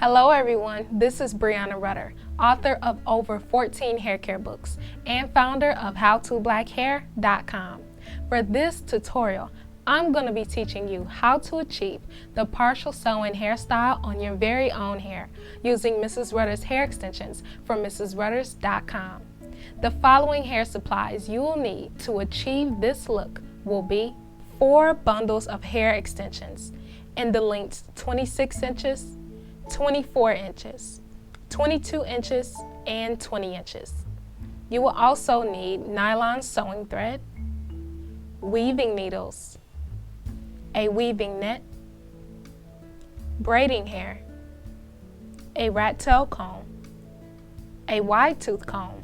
Hello everyone, this is Brianna Rutter, author of over 14 hair care books and founder of HowToBlackHair.com. For this tutorial, I'm going to be teaching you how to achieve the partial sew-in hairstyle on your very own hair using Mrs. Rutter's hair extensions from MrsRutters.com. The following hair supplies you will need to achieve this look will be 4 bundles of hair extensions in the lengths 26 inches, 24 inches, 22 inches, and 20 inches. You will also need nylon sewing thread, weaving needles, a weaving net, braiding hair, a rat tail comb, a wide tooth comb,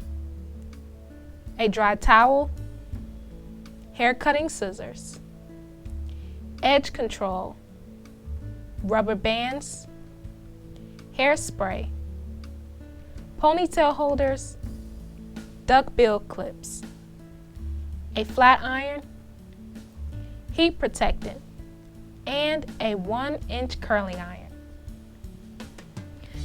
a dry towel, hair cutting scissors, edge control, rubber bands, hairspray, ponytail holders, duckbill clips, a flat iron, heat protectant, and a 1-inch curling iron.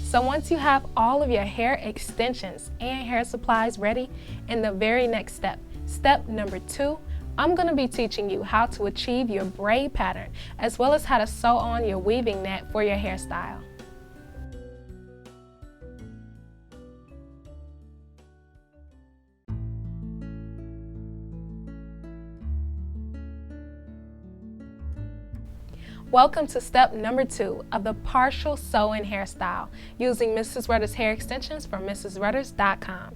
So once you have all of your hair extensions and hair supplies ready, in the very next step, step number 2, I'm going to be teaching you how to achieve your braid pattern as well as how to sew on your weaving net for your hairstyle. Welcome to step number 2 of the partial sew-in hairstyle using Mrs. Rutter's hair extensions from MrsRutters.com.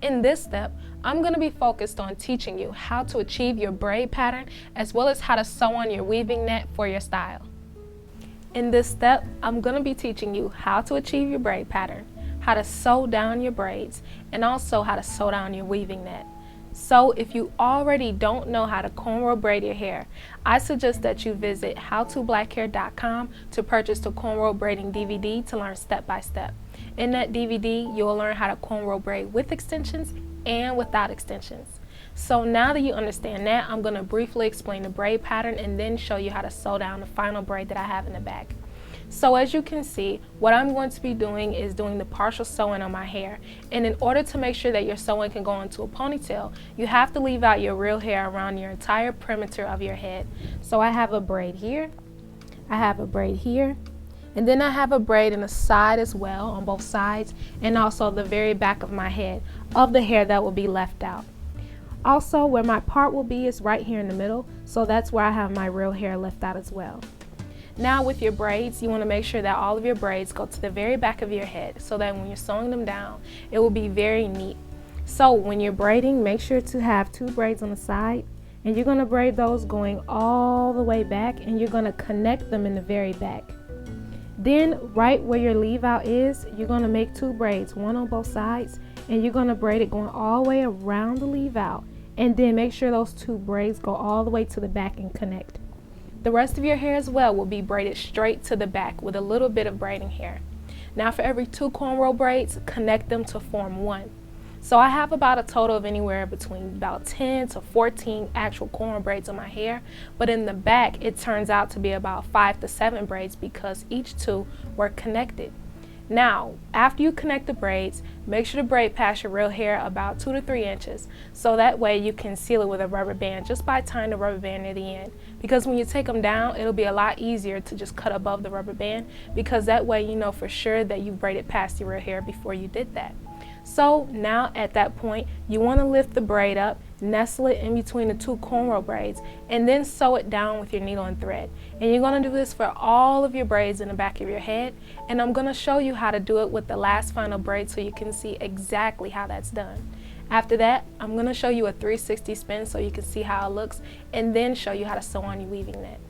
In this step, I'm going to be focused on teaching you how to achieve your braid pattern as well as how to sew on your weaving net for your style. In this step, I'm going to be teaching you how to achieve your braid pattern, how to sew down your braids, and also how to sew down your weaving net. So if you already don't know how to cornrow braid your hair, I suggest that you visit HowToBlackHair.com to purchase the cornrow braiding DVD to learn step by step. In that DVD, you'll learn how to cornrow braid with extensions and without extensions. So now that you understand that, I'm going to briefly explain the braid pattern and then show you how to sew down the final braid that I have in the back. So as you can see, what I'm going to be doing is doing the partial sewing on my hair. And in order to make sure that your sewing can go into a ponytail, you have to leave out your real hair around your entire perimeter of your head. So I have a braid here, I have a braid here, and then I have a braid in the side as well on both sides, and also the very back of my head of the hair that will be left out. Also, where my part will be is right here in the middle, so that's where I have my real hair left out as well. Now with your braids, you want to make sure that all of your braids go to the very back of your head so that when you're sewing them down, it will be very neat. So when you're braiding, make sure to have 2 braids on the side, and you're going to braid those going all the way back, and you're going to connect them in the very back. Then right where your leave out is, you're going to make 2 braids, one on both sides, and you're going to braid it going all the way around the leave out, and then make sure those 2 braids go all the way to the back and connect. The rest of your hair as well will be braided straight to the back with a little bit of braiding hair. Now for every 2 cornrow braids, connect them to form 1. So I have about a total of anywhere between about 10 to 14 actual cornrow braids on my hair, but in the back it turns out to be about 5 to 7 braids because each 2 were connected. Now, after you connect the braids, make sure to braid past your real hair about 2 to 3 inches, so that way you can seal it with a rubber band just by tying the rubber band near the end. Because when you take them down, it'll be a lot easier to just cut above the rubber band, because that way you know for sure that you braided past your real hair before you did that. So now at that point, you want to lift the braid up, nestle it in between the 2 cornrow braids, and then sew it down with your needle and thread. And you're going to do this for all of your braids in the back of your head, and I'm going to show you how to do it with the last final braid so you can see exactly how that's done. After that, I'm going to show you a 360 spin so you can see how it looks, and then show you how to sew on your weaving net.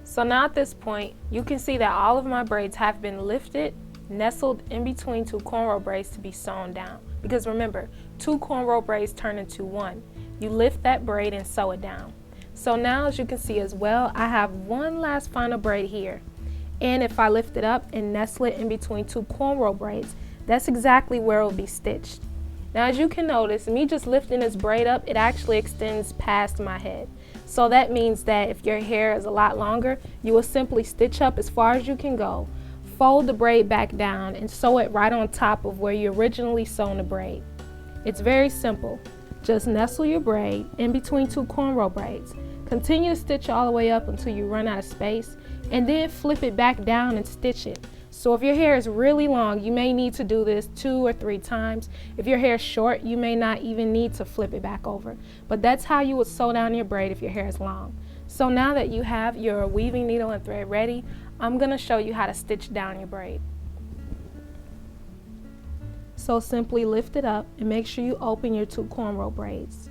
So now at this point, you can see that all of my braids have been lifted, nestled in between 2 cornrow braids to be sewn down. Because remember, 2 cornrow braids turn into 1. You lift that braid and sew it down. So now as you can see as well, I have one last final braid here. And if I lift it up and nestle it in between 2 cornrow braids, that's exactly where it will be stitched. Now as you can notice, me just lifting this braid up, it actually extends past my head. So that means that if your hair is a lot longer, you will simply stitch up as far as you can go, fold the braid back down, and sew it right on top of where you originally sewn the braid. It's very simple. Just nestle your braid in between two cornrow braids. Continue to stitch all the way up until you run out of space, and then flip it back down and stitch it. So if your hair is really long, you may need to do this 2 or 3 times. If your hair is short, you may not even need to flip it back over. But that's how you would sew down your braid if your hair is long. So now that you have your weaving needle and thread ready, I'm going to show you how to stitch down your braid. So simply lift it up and make sure you open your 2 cornrow braids.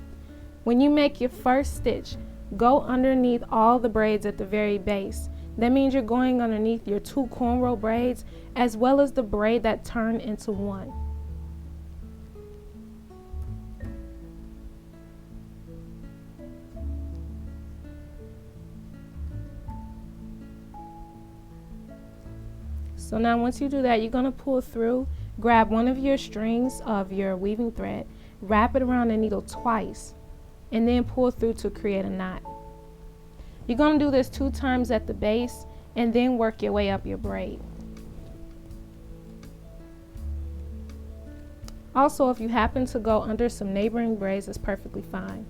When you make your first stitch, go underneath all the braids at the very base. That means you're going underneath your 2 cornrow braids as well as the braid that turned into one. So now once you do that, you're going to pull through, grab one of your strings of your weaving thread, wrap it around the needle twice, and then pull through to create a knot. You're going to do this 2 times at the base and then work your way up your braid. Also, if you happen to go under some neighboring braids, that's perfectly fine.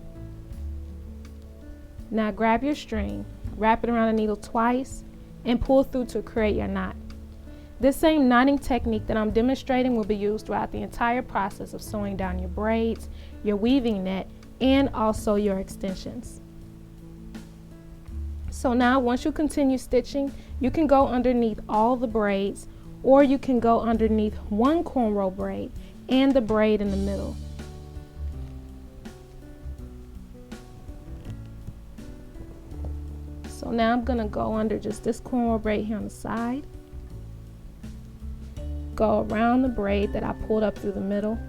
Now grab your string, wrap it around the needle twice, and pull through to create your knot. This same knotting technique that I'm demonstrating will be used throughout the entire process of sewing down your braids, your weaving net, and also your extensions. So now once you continue stitching, you can go underneath all the braids, or you can go underneath one cornrow braid and the braid in the middle. So now I'm going to go under just this cornrow braid here on the side, go around the braid that I pulled up through the middle,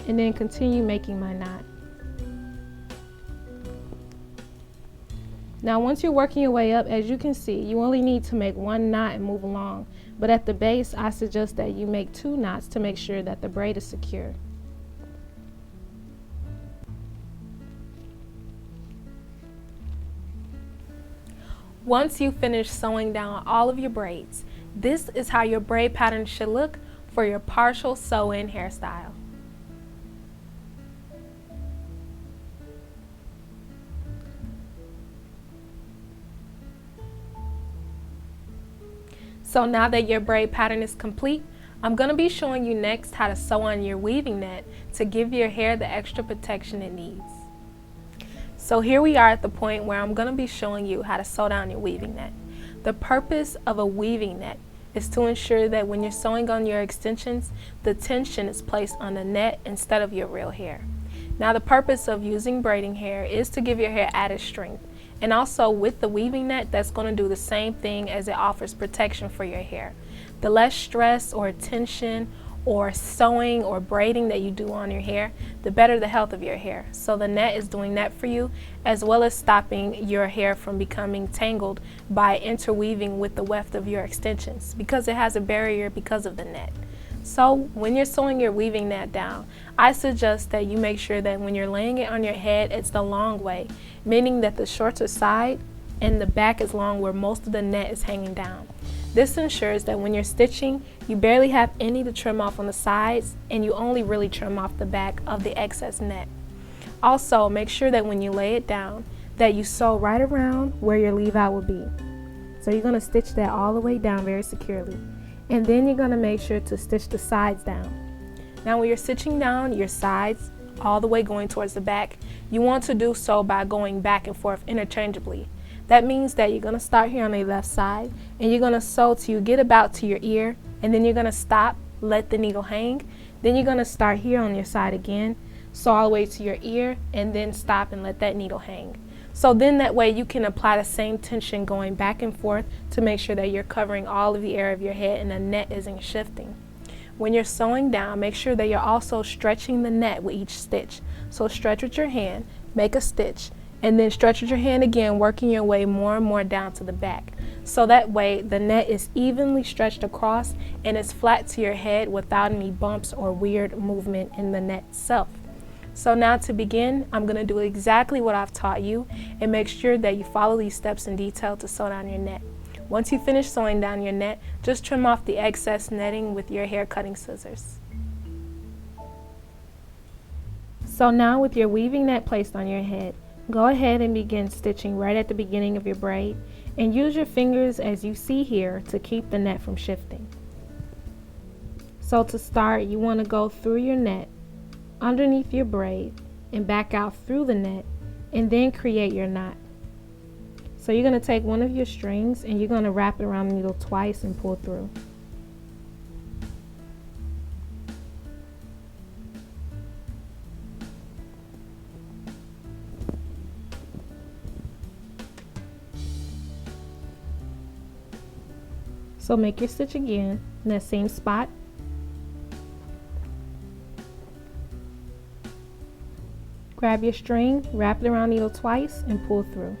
and then continue making my knot. Now once you're working your way up, as you can see, you only need to make 1 knot and move along. But at the base, I suggest that you make 2 knots to make sure that the braid is secure. Once you finish sewing down all of your braids, this is how your braid pattern should look for your partial sew-in hairstyle. So now that your braid pattern is complete, I'm going to be showing you next how to sew on your weaving net to give your hair the extra protection it needs. So here we are at the point where I'm going to be showing you how to sew down your weaving net. The purpose of a weaving net is to ensure that when you're sewing on your extensions, the tension is placed on the net instead of your real hair. Now the purpose of using braiding hair is to give your hair added strength. And also with the weaving net, that's going to do the same thing as it offers protection for your hair. The less stress or tension or sewing or braiding that you do on your hair, the better the health of your hair. So the net is doing that for you, as well as stopping your hair from becoming tangled by interweaving with the weft of your extensions, because it has a barrier because of the net. So when you're sewing your weaving net down, I suggest that you make sure that when you're laying it on your head, it's the long way, meaning that the shorter side and the back is long where most of the net is hanging down. This ensures that when you're stitching, you barely have any to trim off on the sides, and you only really trim off the back of the excess net. Also, make sure that when you lay it down, that you sew right around where your leave out will be. So you're going to stitch that all the way down very securely. And then you're going to make sure to stitch the sides down. Now when you're stitching down your sides all the way going towards the back, you want to do so by going back and forth interchangeably. That means that you're going to start here on the left side and you're going to sew till you get about to your ear, and then you're going to stop, let the needle hang. Then you're going to start here on your side again, sew all the way to your ear, and then stop and let that needle hang. So then that way you can apply the same tension going back and forth to make sure that you're covering all of the area of your head and the net isn't shifting. When you're sewing down, make sure that you're also stretching the net with each stitch. So stretch with your hand, make a stitch, and then stretch with your hand again, working your way more and more down to the back. So that way the net is evenly stretched across and is flat to your head without any bumps or weird movement in the net itself. So now to begin, I'm going to do exactly what I've taught you and make sure that you follow these steps in detail to sew down your net. Once you finish sewing down your net, just trim off the excess netting with your hair cutting scissors. So now with your weaving net placed on your head, go ahead and begin stitching right at the beginning of your braid and use your fingers as you see here to keep the net from shifting. So to start, you want to go through your net, underneath your braid, and back out through the net, and then create your knot. So you're going to take one of your strings and you're going to wrap it around the needle twice and pull through. So make your stitch again in that same spot. Grab your string, wrap it around the needle twice, and pull through.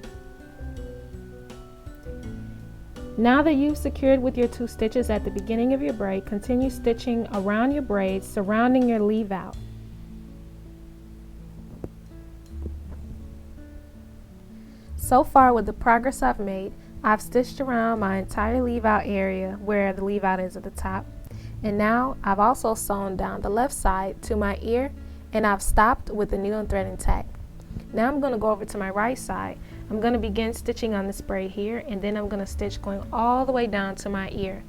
Now that you've secured with your 2 stitches at the beginning of your braid, continue stitching around your braid, surrounding your leave out. So far with the progress I've made, I've stitched around my entire leave out area where the leave out is at the top. And now I've also sewn down the left side to my ear, and I've stopped with the needle and thread intact. Now I'm going to go over to my right side. I'm going to begin stitching on this braid here, and then I'm going to stitch going all the way down to my ear.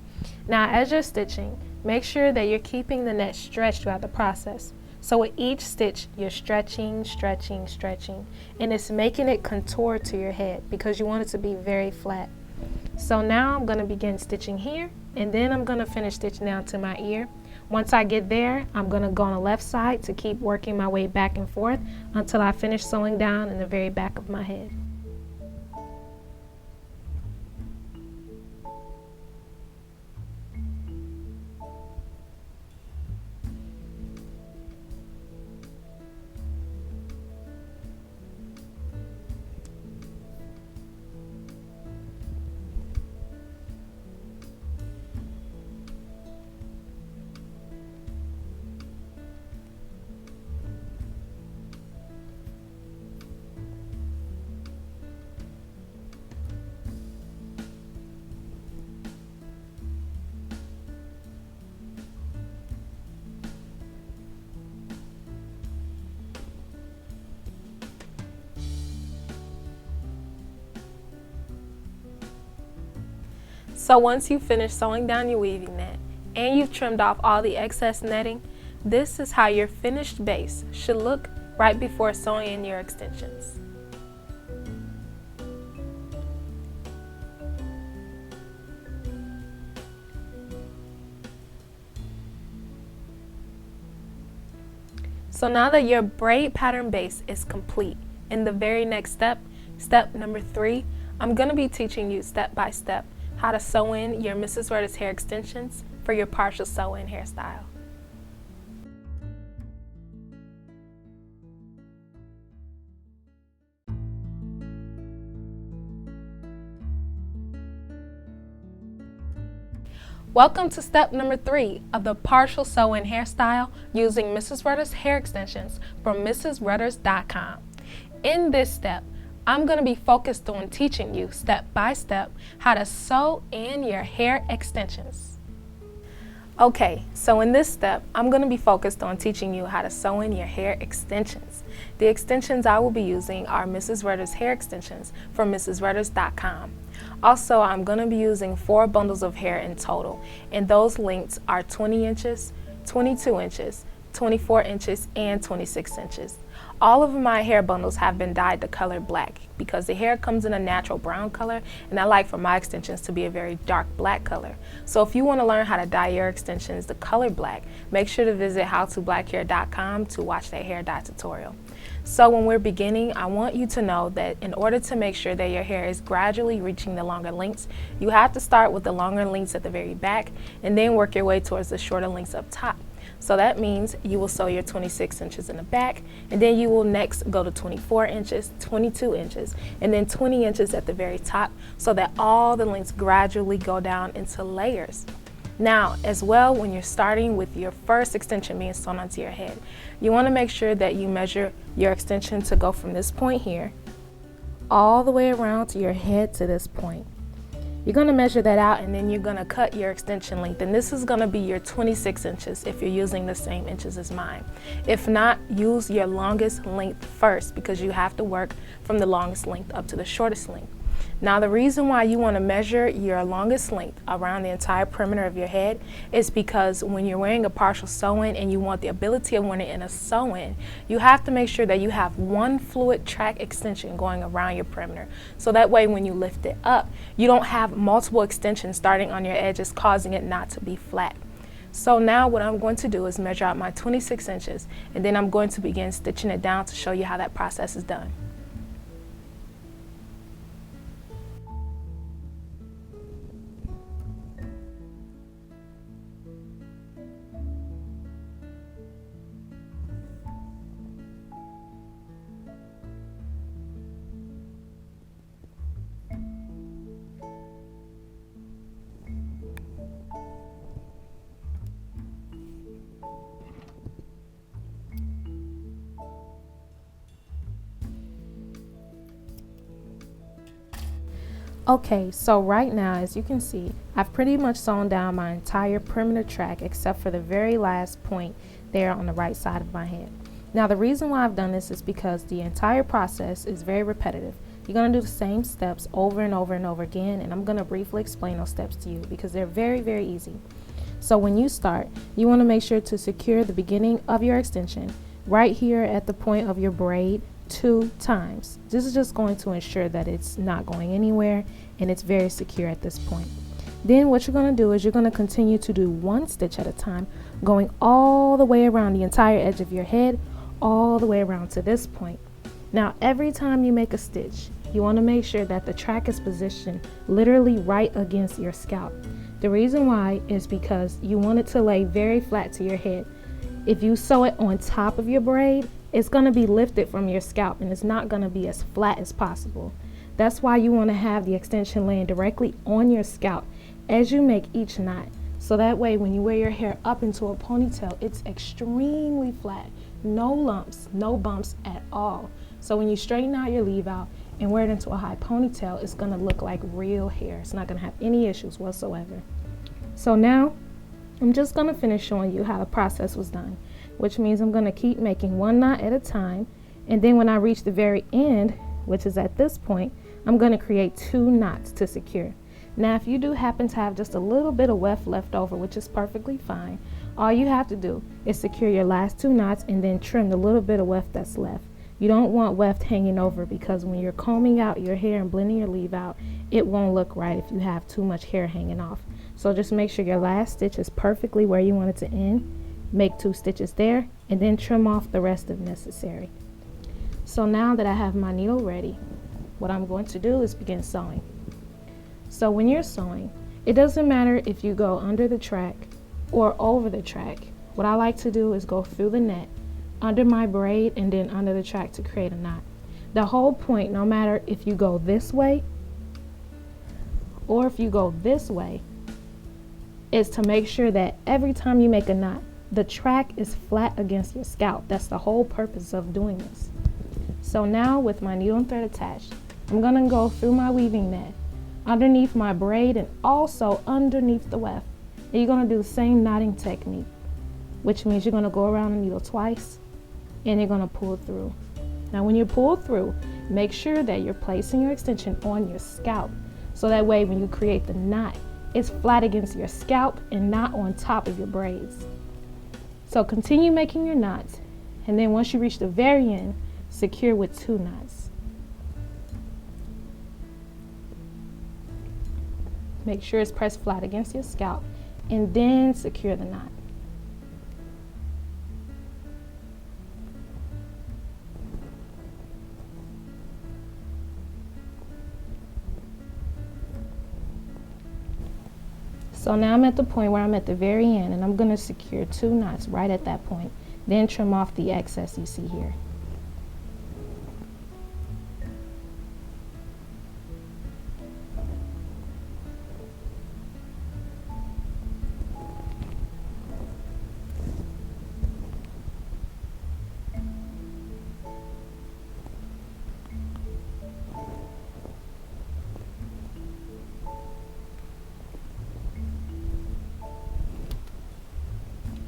Now as you're stitching, make sure that you're keeping the net stretched throughout the process. So with each stitch, you're stretching, stretching, stretching, and it's making it contour to your head because you want it to be very flat. So now I'm going to begin stitching here, and then I'm going to finish stitching down to my ear. Once I get there, I'm going to go on the left side to keep working my way back and forth until I finish sewing down in the very back of my head. So once you finish sewing down your weaving net and you've trimmed off all the excess netting, this is how your finished base should look right before sewing in your extensions. So now that your braid pattern base is complete, in the very next step, step number 3, I'm going to be teaching you step by step how to sew in your Mrs. Rudder's hair extensions for your partial sew-in hairstyle. Welcome to step number 3 of the partial sew-in hairstyle using Mrs. Rudder's hair extensions from MrsRudders.com. In this step, I'm going to be focused on teaching you step by step how to sew in your hair extensions. Okay, so in this step, I'm going to be focused on teaching you how to sew in your hair extensions. The extensions I will be using are Mrs. Rudder's hair extensions from MrsRudders.com. Also, I'm going to be using 4 bundles of hair in total, and those lengths are 20 inches, 22 inches, 24 inches, and 26 inches. All of my hair bundles have been dyed the color black because the hair comes in a natural brown color, and I like for my extensions to be a very dark black color. So if you want to learn how to dye your extensions the color black, make sure to visit HowToBlackHair.com to watch that hair dye tutorial. So when we're beginning, I want you to know that in order to make sure that your hair is gradually reaching the longer lengths, you have to start with the longer lengths at the very back and then work your way towards the shorter lengths up top. So that means you will sew your 26 inches in the back, and then you will next go to 24 inches, 22 inches, and then 20 inches at the very top, so that all the lengths gradually go down into layers. Now, as well, when you're starting with your first extension being sewn onto your head, you want to make sure that you measure your extension to go from this point here all the way around to your head to this point. You're going to measure that out, and then you're going to cut your extension length, and this is going to be your 26 inches if you're using the same inches as mine. If not, use your longest length first, because you have to work from the longest length up to the shortest length. Now, the reason why you want to measure your longest length around the entire perimeter of your head is because when you're wearing a partial sew-in and you want the ability of wearing it in a sew-in, you have to make sure that you have one fluid track extension going around your perimeter. So that way, when you lift it up, you don't have multiple extensions starting on your edges, causing it not to be flat. So now what I'm going to do is measure out my 26 inches, and then I'm going to begin stitching it down to show you how that process is done. Okay, so right now, as you can see, I've pretty much sewn down my entire perimeter track except for the very last point there on the right side of my head. Now, the reason why I've done this is because the entire process is very repetitive. You're going to do the same steps over and over and over again, and I'm going to briefly explain those steps to you because they're very, very easy. So when you start, you want to make sure to secure the beginning of your extension right here at the point of your braid 2 times. This is just going to ensure that it's not going anywhere and it's very secure at this point. Then what you're going to do is you're going to continue to do 1 stitch at a time, going all the way around the entire edge of your head, all the way around to this point. Now, every time you make a stitch, you want to make sure that the track is positioned literally right against your scalp. The reason why is because you want it to lay very flat to your head. If you sew it on top of your braid, it's going to be lifted from your scalp and it's not going to be as flat as possible. That's why you want to have the extension laying directly on your scalp as you make each knot. So that way when you wear your hair up into a ponytail, it's extremely flat. No lumps, no bumps at all. So when you straighten out your leave out and wear it into a high ponytail, it's going to look like real hair. It's not going to have any issues whatsoever. So now I'm just going to finish showing you how the process was done, which means I'm going to keep making 1 knot at a time, and then when I reach the very end, which is at this point, I'm going to create 2 knots to secure. Now, if you do happen to have just a little bit of weft left over, which is perfectly fine, all you have to do is secure your last 2 knots and then trim the little bit of weft that's left. You don't want weft hanging over, because when you're combing out your hair and blending your leave out, it won't look right if you have too much hair hanging off. So just make sure your last stitch is perfectly where you want it to end. Make 2 stitches there and then trim off the rest if necessary. So now that I have my needle ready, what I'm going to do is begin sewing. So when you're sewing, it doesn't matter if you go under the track or over the track. What I like to do is go through the net, under my braid, and then under the track to create a knot. The whole point, no matter if you go this way or if you go this way, is to make sure that every time you make a knot, the track is flat against your scalp. That's the whole purpose of doing this. So now with my needle and thread attached, I'm going to go through my weaving net, underneath my braid, and also underneath the weft. And you're going to do the same knotting technique, which means you're going to go around the needle twice and you're going to pull through. Now when you pull through, make sure that you're placing your extension on your scalp, so that way when you create the knot, it's flat against your scalp and not on top of your braids. So continue making your knots, and then once you reach the very end, secure with 2 knots. Make sure it's pressed flat against your scalp, and then secure the knot. So now I'm at the point where I'm at the very end, and I'm going to secure 2 knots right at that point. Then trim off the excess you see here.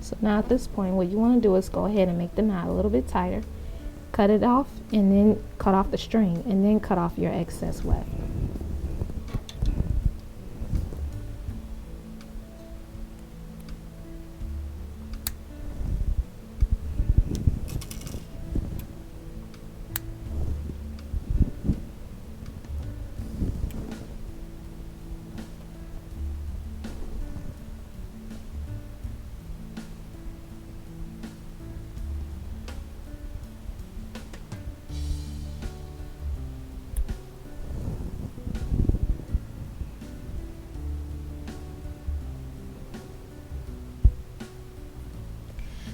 So now at this point, what you want to do is go ahead and make the knot a little bit tighter, cut it off, and then cut off the string, and then cut off your excess weft.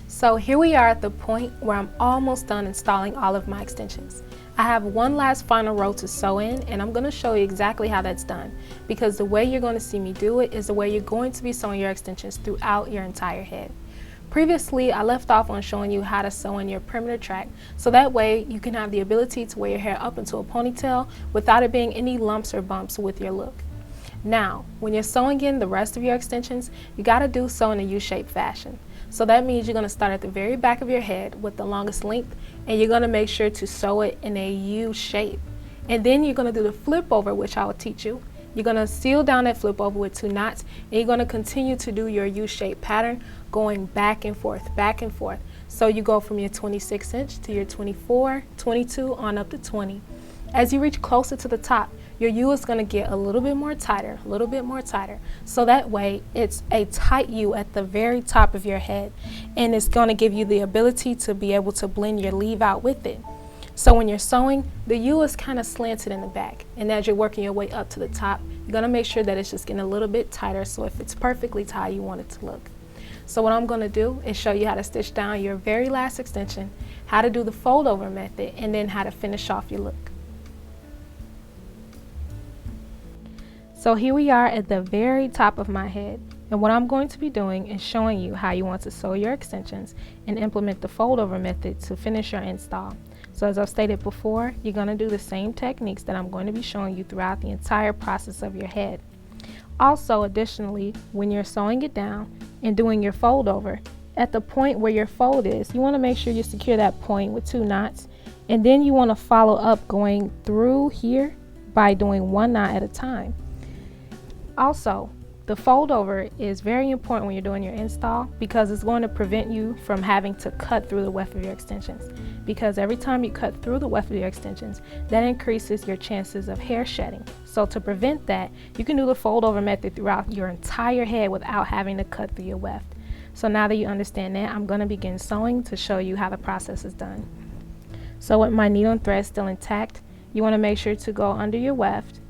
So here we are at the point where I'm almost done installing all of my extensions. I have one last final row to sew in, and I'm going to show you exactly how that's done, because the way you're going to see me do it is the way you're going to be sewing your extensions throughout your entire head. Previously, I left off on showing you how to sew in your perimeter track, so that way you can have the ability to wear your hair up into a ponytail without it being any lumps or bumps with your look. Now, when you're sewing in the rest of your extensions, you got to do so in a U-shaped fashion. So that means you're going to start at the very back of your head with the longest length, and you're going to make sure to sew it in a U shape. And then you're going to do the flip over, which I will teach you. You're going to seal down that flip over with 2 knots, and you're going to continue to do your U-shaped pattern, going back and forth, back and forth. So you go from your 26 inch to your 24, 22, on up to 20. As you reach closer to the top, your U is going to get a little bit more tighter, a little bit more tighter. So that way it's a tight U at the very top of your head, and it's going to give you the ability to be able to blend your leave out with it. So when you're sewing, the U is kind of slanted in the back, and as you're working your way up to the top, you're going to make sure that it's just getting a little bit tighter, so if it's perfectly tight, you want it to look. So what I'm going to do is show you how to stitch down your very last extension, how to do the fold over method, and then how to finish off your look. So here we are at the very top of my head, and what I'm going to be doing is showing you how you want to sew your extensions and implement the fold over method to finish your install. So as I've stated before, you're going to do the same techniques that I'm going to be showing you throughout the entire process of your head. Also, additionally, when you're sewing it down and doing your fold over, at the point where your fold is, you want to make sure you secure that point with 2 knots, and then you want to follow up going through here by doing 1 knot at a time. Also, the fold over is very important when you're doing your install, because it's going to prevent you from having to cut through the weft of your extensions. Because every time you cut through the weft of your extensions, that increases your chances of hair shedding. So to prevent that, you can do the fold over method throughout your entire head without having to cut through your weft. So now that you understand that, I'm going to begin sewing to show you how the process is done. So with my needle and thread still intact, you want to make sure to go under your weft,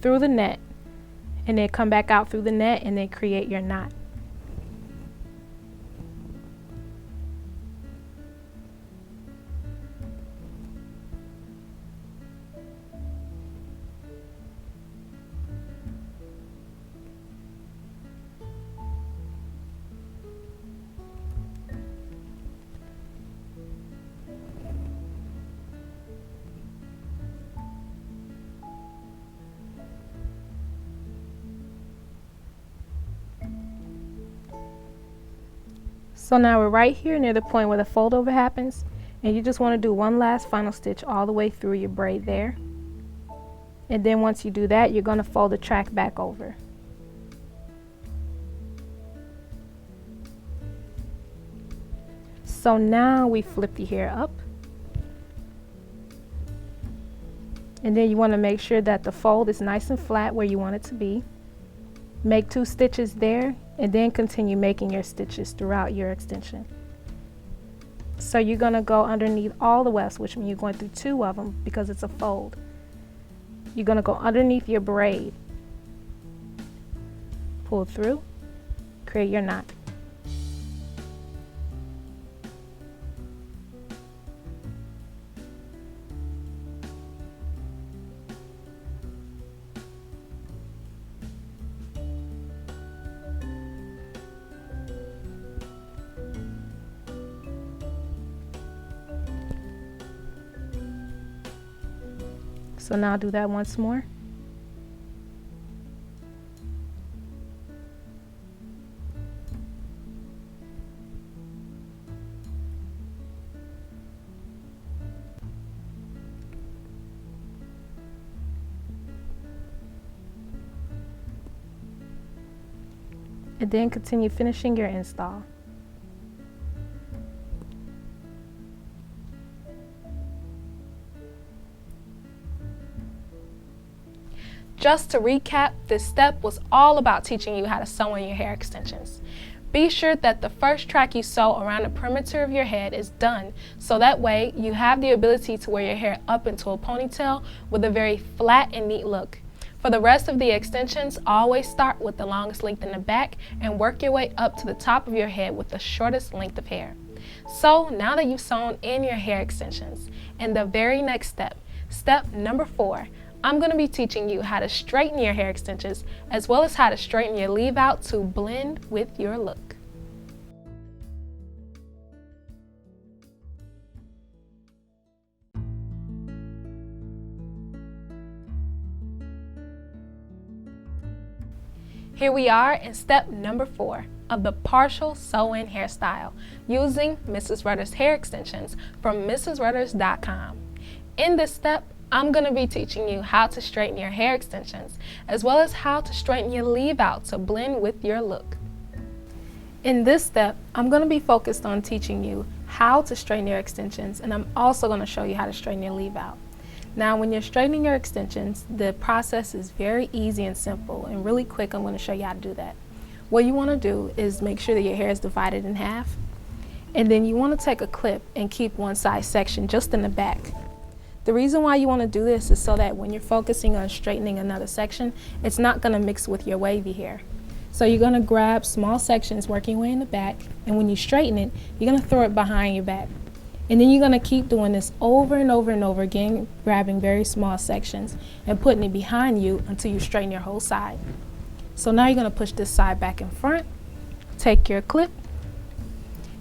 through the net, and then come back out through the net and then create your knot. So now we're right here near the point where the fold over happens, and you just want to do one last final stitch all the way through your braid there. And then once you do that, you're going to fold the track back over. So now we flip the hair up, and then you want to make sure that the fold is nice and flat where you want it to be. Make 2 stitches there, and then continue making your stitches throughout your extension. So you're going to go underneath all the wefts, which means you're going through 2 of them because it's a fold. You're going to go underneath your braid, pull through, create your knot. So now do that once more. And then continue finishing your install. Just to recap, this step was all about teaching you how to sew in your hair extensions. Be sure that the first track you sew around the perimeter of your head is done, so that way you have the ability to wear your hair up into a ponytail with a very flat and neat look. For the rest of the extensions, always start with the longest length in the back and work your way up to the top of your head with the shortest length of hair. So now that you've sewn in your hair extensions, in the very next step, step number 4, I'm going to be teaching you how to straighten your hair extensions as well as how to straighten your leave out to blend with your look. Here we are in step number 4 of the partial sew-in hairstyle using Mrs. Rutter's hair extensions from MrsRutters.com. In this step, I'm going to be teaching you how to straighten your hair extensions, as well as how to straighten your leave out to blend with your look. In this step, I'm going to be focused on teaching you how to straighten your extensions, and I'm also going to show you how to straighten your leave out. Now, when you're straightening your extensions, the process is very easy and simple, and really quick, I'm going to show you how to do that. What you want to do is make sure that your hair is divided in half, and then you want to take a clip and keep one side section just in the back. The reason why you want to do this is so that when you're focusing on straightening another section, it's not going to mix with your wavy hair. So you're going to grab small sections working your way in the back, and when you straighten it, you're going to throw it behind your back. And then you're going to keep doing this over and over and over again, grabbing very small sections and putting it behind you until you straighten your whole side. So now you're going to push this side back in front, take your clip,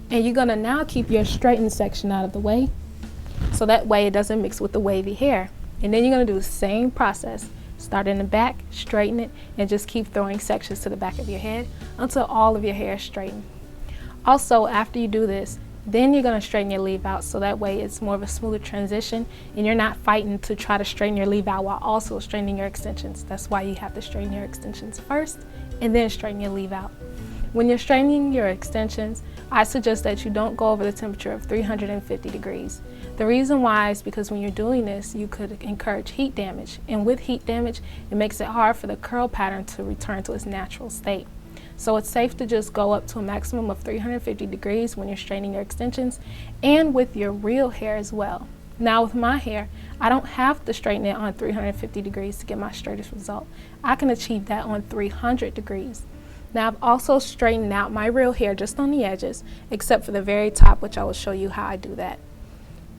and you're going to now keep your straightened section out of the way, so that way it doesn't mix with the wavy hair. And then you're going to do the same process. Start in the back, straighten it, and just keep throwing sections to the back of your head until all of your hair is straightened. Also, after you do this, then you're going to straighten your leave out, so that way it's more of a smoother transition and you're not fighting to try to straighten your leave out while also straightening your extensions. That's why you have to straighten your extensions first and then straighten your leave out. When you're straightening your extensions, I suggest that you don't go over the temperature of 350 degrees. The reason why is because when you're doing this, you could encourage heat damage. And with heat damage, it makes it hard for the curl pattern to return to its natural state. So it's safe to just go up to a maximum of 350 degrees when you're straightening your extensions, and with your real hair as well. Now with my hair, I don't have to straighten it on 350 degrees to get my straightest result. I can achieve that on 300 degrees. Now I've also straightened out my real hair just on the edges, except for the very top, which I will show you how I do that.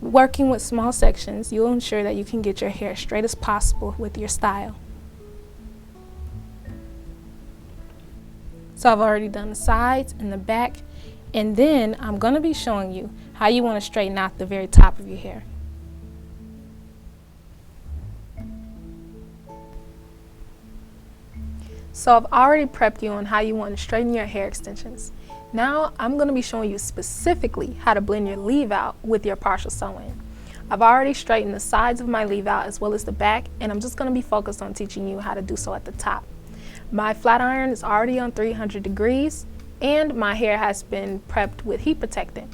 Working with small sections, you'll ensure that you can get your hair straight as possible with your style. So I've already done the sides and the back, and then I'm going to be showing you how you want to straighten out the very top of your hair. So I've already prepped you on how you want to straighten your hair extensions. Now I'm going to be showing you specifically how to blend your leave out with your partial sew-in. I've already straightened the sides of my leave out as well as the back, and I'm just going to be focused on teaching you how to do so at the top. My flat iron is already on 300 degrees and my hair has been prepped with heat protectant.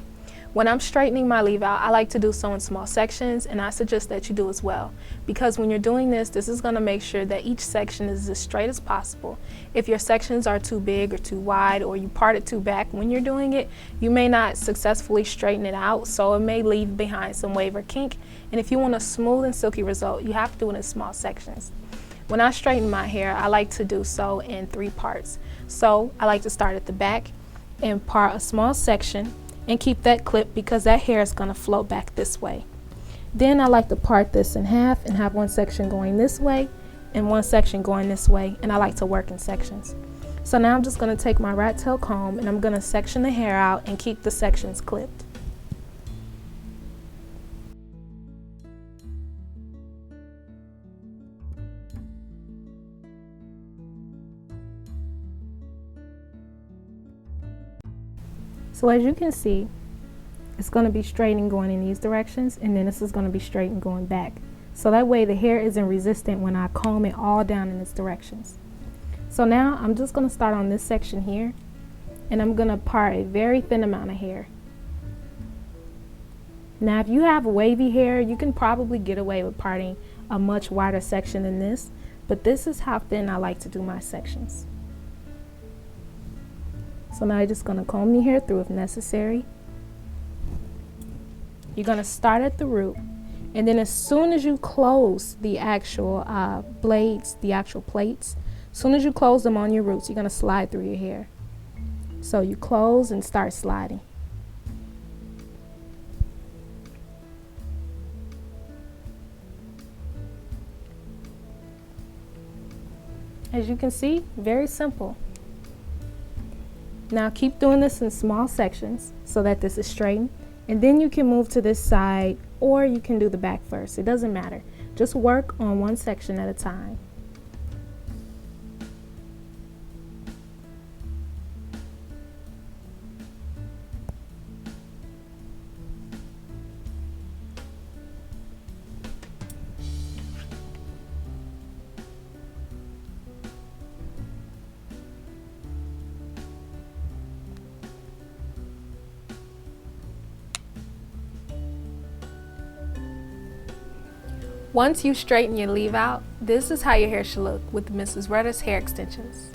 When I'm straightening my leave out, I like to do so in small sections, and I suggest that you do as well, because when you're doing this, this is going to make sure that each section is as straight as possible. If your sections are too big or too wide, or you part it too back when you're doing it, you may not successfully straighten it out, so it may leave behind some wave or kink. And if you want a smooth and silky result, you have to do it in small sections. When I straighten my hair, I like to do so in 3 parts. So I like to start at the back and part a small section and keep that clip because that hair is going to flow back this way. Then I like to part this in half and have one section going this way and one section going this way, and I like to work in sections. So now I'm just going to take my rat tail comb and I'm going to section the hair out and keep the sections clipped. So as you can see, it's going to be straight and going in these directions, and then this is going to be straight and going back. So that way the hair isn't resistant when I comb it all down in its directions. So now I'm just going to start on this section here, and I'm going to part a very thin amount of hair. Now if you have wavy hair, you can probably get away with parting a much wider section than this, but this is how thin I like to do my sections. So now you're just going to comb your hair through if necessary. You're going to start at the root, and then as soon as you close the actual blades, the actual plates, as soon as you close them on your roots, you're going to slide through your hair. So you close and start sliding. As you can see, very simple. Now keep doing this in small sections so that this is straightened, and then you can move to this side or you can do the back first. It doesn't matter. Just work on one section at a time. Once you straighten your leave out, this is how your hair should look with Mrs. Rudder's hair extensions.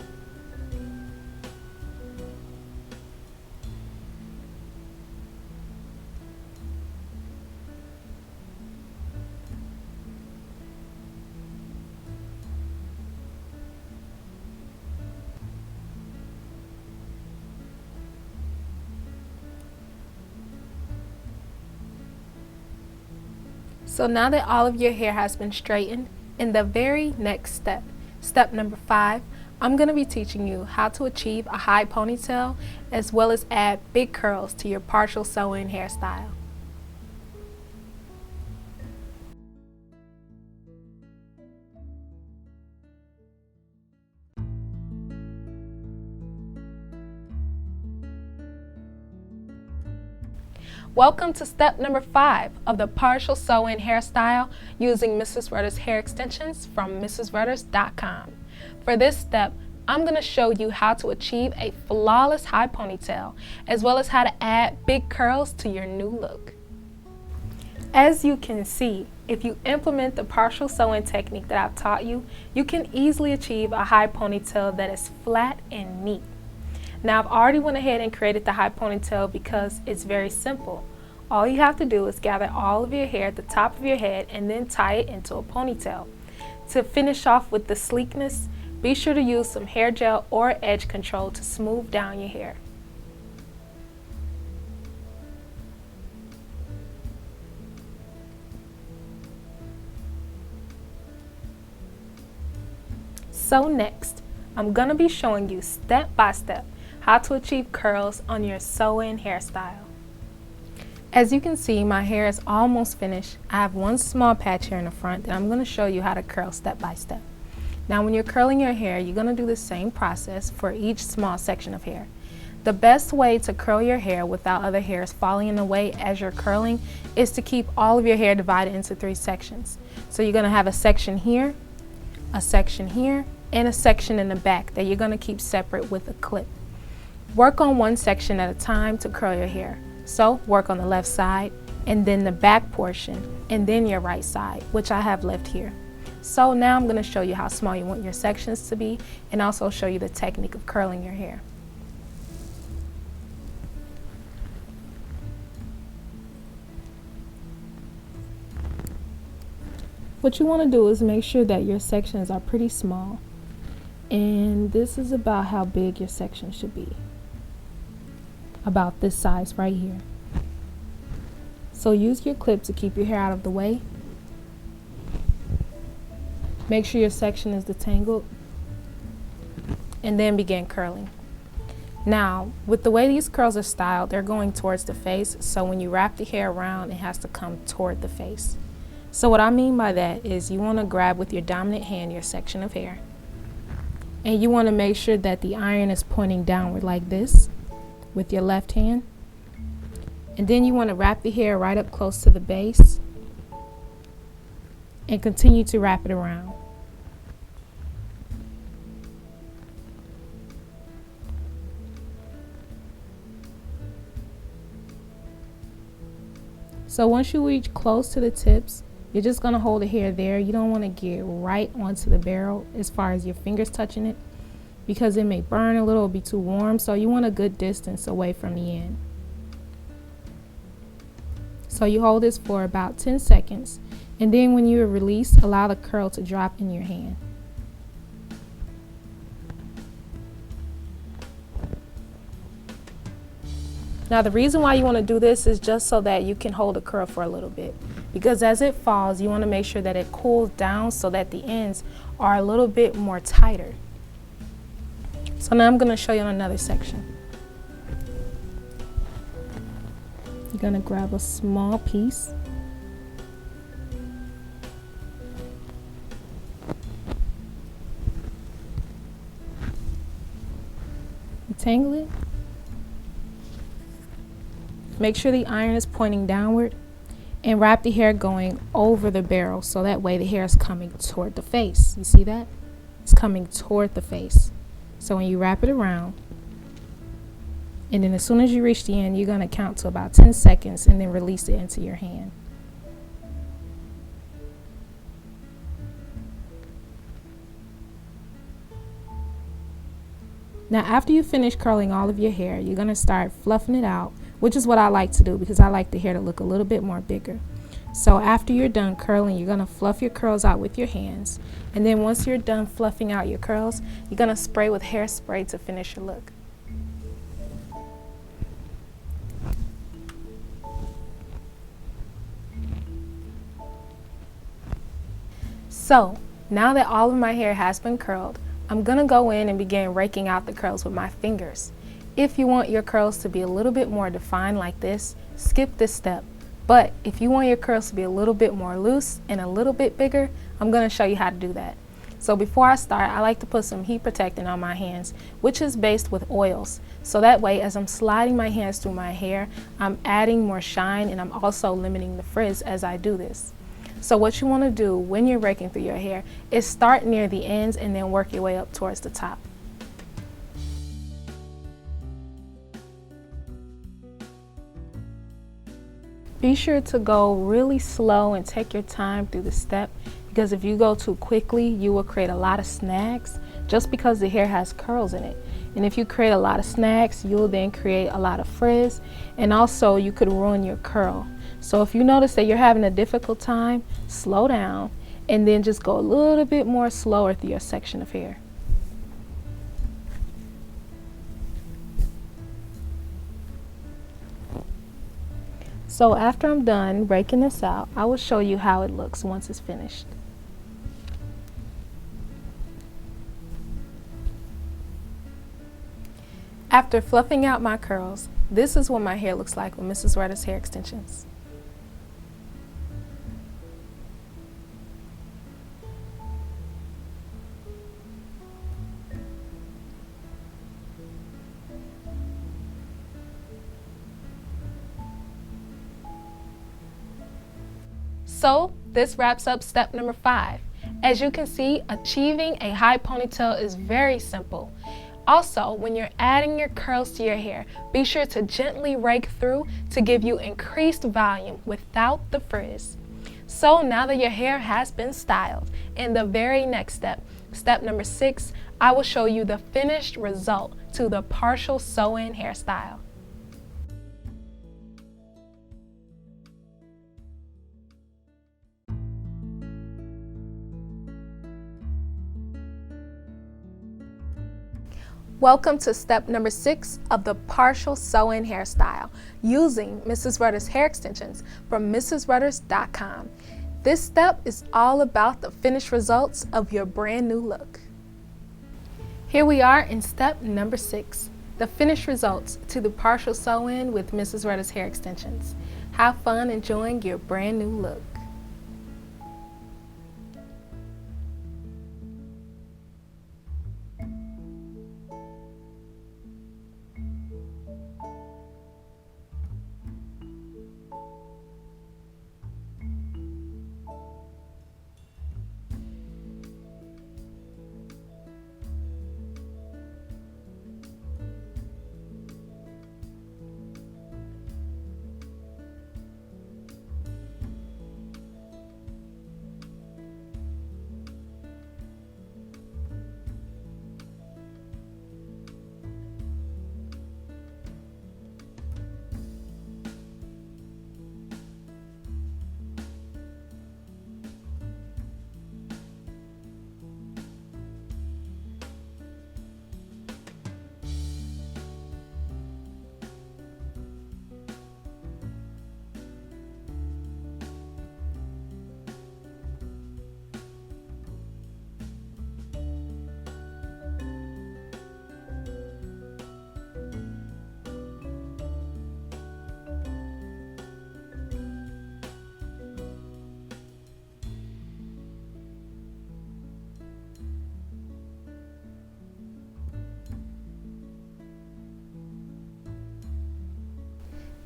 So now that all of your hair has been straightened, in the very next step, step number 5, I'm going to be teaching you how to achieve a high ponytail as well as add big curls to your partial sew-in hairstyle. Welcome to step number 5 of the partial sew-in hairstyle using Mrs. Rudder's hair extensions from MrsRudders.com. For this step, I'm going to show you how to achieve a flawless high ponytail, as well as how to add big curls to your new look. As you can see, if you implement the partial sew-in technique that I've taught you, you can easily achieve a high ponytail that is flat and neat. Now I've already went ahead and created the high ponytail because it's very simple. All you have to do is gather all of your hair at the top of your head and then tie it into a ponytail. To finish off with the sleekness, be sure to use some hair gel or edge control to smooth down your hair. So next, I'm going to be showing you step by step how to achieve curls on your sew-in hairstyle. As you can see, my hair is almost finished. I have one small patch here in the front that I'm going to show you how to curl step by step. Now when you're curling your hair, you're going to do the same process for each small section of hair. The best way to curl your hair without other hairs falling in the way as you're curling is to keep all of your hair divided into 3 sections. So you're going to have a section here, a section here, and a section in the back that you're going to keep separate with a clip. Work on one section at a time to curl your hair. So work on the left side, and then the back portion, and then your right side, which I have left here. So now I'm going to show you how small you want your sections to be, and also show you the technique of curling your hair. What you want to do is make sure that your sections are pretty small. And this is about how big your section should be. About this size right here. So use your clip to keep your hair out of the way. Make sure your section is detangled. And then begin curling. Now, with the way these curls are styled, they're going towards the face. So when you wrap the hair around, it has to come toward the face. So what I mean by that is you want to grab with your dominant hand your section of hair. And you want to make sure that the iron is pointing downward like this with your left hand. And then you want to wrap the hair right up close to the base and continue to wrap it around. So once you reach close to the tips, you're just going to hold the hair there. You don't want to get right onto the barrel as far as your fingers touching it, because it may burn a little or be too warm. So you want a good distance away from the end. So you hold this for about 10 seconds, and then when you release, allow the curl to drop in your hand. Now the reason why you want to do this is just so that you can hold the curl for a little bit, because as it falls, you want to make sure that it cools down so that the ends are a little bit more tighter. So now I'm going to show you on another section. You're going to grab a small piece. Tangle it. Make sure the iron is pointing downward and wrap the hair going over the barrel so that way the hair is coming toward the face. You see that? It's coming toward the face. So when you wrap it around, and then as soon as you reach the end, you're going to count to about 10 seconds and then release it into your hand. Now after you finish curling all of your hair, you're going to start fluffing it out, which is what I like to do because I like the hair to look a little bit more bigger. So after you're done curling, you're going to fluff your curls out with your hands. And then once you're done fluffing out your curls, you're going to spray with hairspray to finish your look. So now that all of my hair has been curled, I'm going to go in and begin raking out the curls with my fingers. If you want your curls to be a little bit more defined like this, skip this step. But if you want your curls to be a little bit more loose and a little bit bigger, I'm going to show you how to do that. So before I start, I like to put some heat protectant on my hands, which is based with oils. So that way, as I'm sliding my hands through my hair, I'm adding more shine and I'm also limiting the frizz as I do this. So what you want to do when you're raking through your hair is start near the ends and then work your way up towards the top. Be sure to go really slow and take your time through the step, because if you go too quickly, you will create a lot of snags just because the hair has curls in it. And if you create a lot of snags, you'll then create a lot of frizz, and also you could ruin your curl. So if you notice that you're having a difficult time, slow down and then just go a little bit more slower through your section of hair. So after I'm done raking this out, I will show you how it looks once it's finished. After fluffing out my curls, this is what my hair looks like with Mrs. Rudder's hair extensions. So this wraps up step number 5. As you can see, achieving a high ponytail is very simple. Also, when you're adding your curls to your hair, be sure to gently rake through to give you increased volume without the frizz. So now that your hair has been styled, in the very next step, step number 6, I will show you the finished result to the partial sew-in hairstyle. Welcome to step number 6 of the partial sew-in hairstyle using Mrs. Rutter's hair extensions from MrsRutters.com. This step is all about the finished results of your brand new look. Here we are in step number 6, the finished results to the partial sew-in with Mrs. Rutter's hair extensions. Have fun enjoying your brand new look.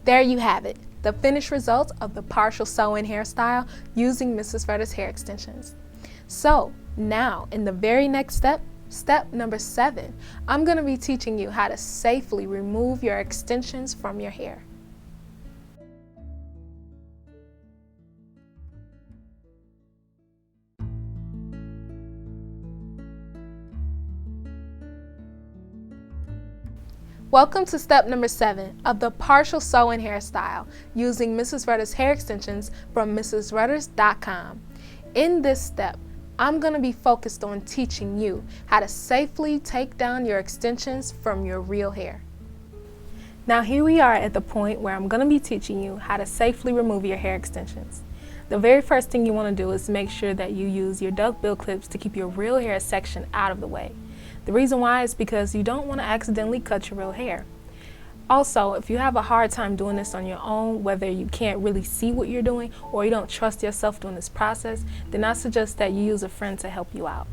There you have it, the finished results of the partial sew-in hairstyle using Mrs. Rutter's hair extensions. So now in the very next step, step number 7, I'm going to be teaching you how to safely remove your extensions from your hair. Welcome to step number 7 of the partial sew-in hairstyle using Mrs. Rutter's hair extensions from MrsRutters.com. In this step, I'm going to be focused on teaching you how to safely take down your extensions from your real hair. Now here we are at the point where I'm going to be teaching you how to safely remove your hair extensions. The very first thing you want to do is make sure that you use your duckbill clips to keep your real hair section out of the way. The reason why is because you don't want to accidentally cut your real hair. Also, if you have a hard time doing this on your own, whether you can't really see what you're doing or you don't trust yourself doing this process, then I suggest that you use a friend to help you out.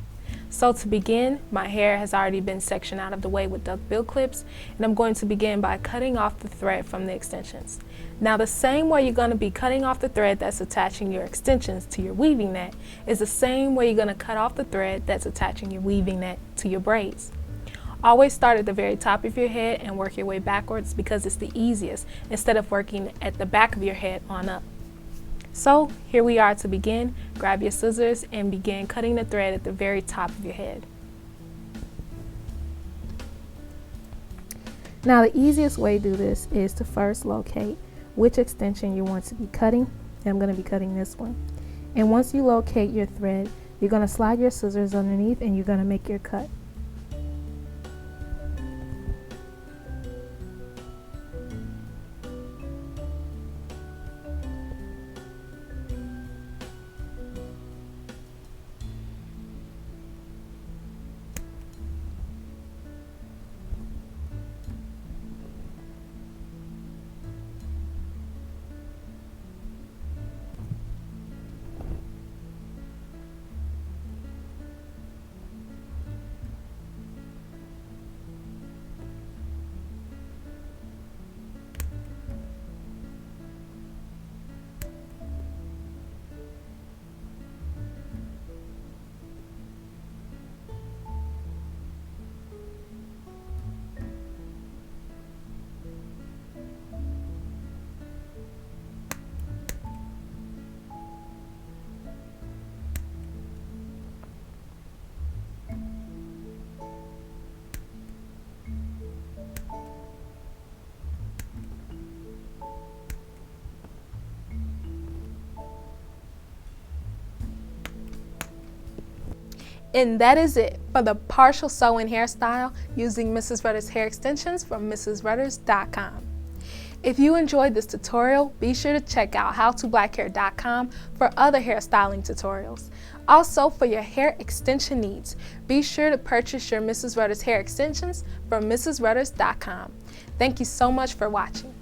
So to begin, my hair has already been sectioned out of the way with duckbill clips, and I'm going to begin by cutting off the thread from the extensions. Now the same way you're going to be cutting off the thread that's attaching your extensions to your weaving net is the same way you're going to cut off the thread that's attaching your weaving net to your braids. Always start at the very top of your head and work your way backwards because it's the easiest instead of working at the back of your head on up. So here we are to begin. Grab your scissors and begin cutting the thread at the very top of your head. Now the easiest way to do this is to first locate which extension you want to be cutting. I'm going to be cutting this one. And once you locate your thread, you're going to slide your scissors underneath and you're going to make your cut. And that is it for the partial sew-in hairstyle using Mrs. Rutter's hair extensions from MrsRutters.com. If you enjoyed this tutorial, be sure to check out HowToBlackHair.com for other hairstyling tutorials. Also, for your hair extension needs, be sure to purchase your Mrs. Rutter's hair extensions from MrsRutters.com. Thank you so much for watching.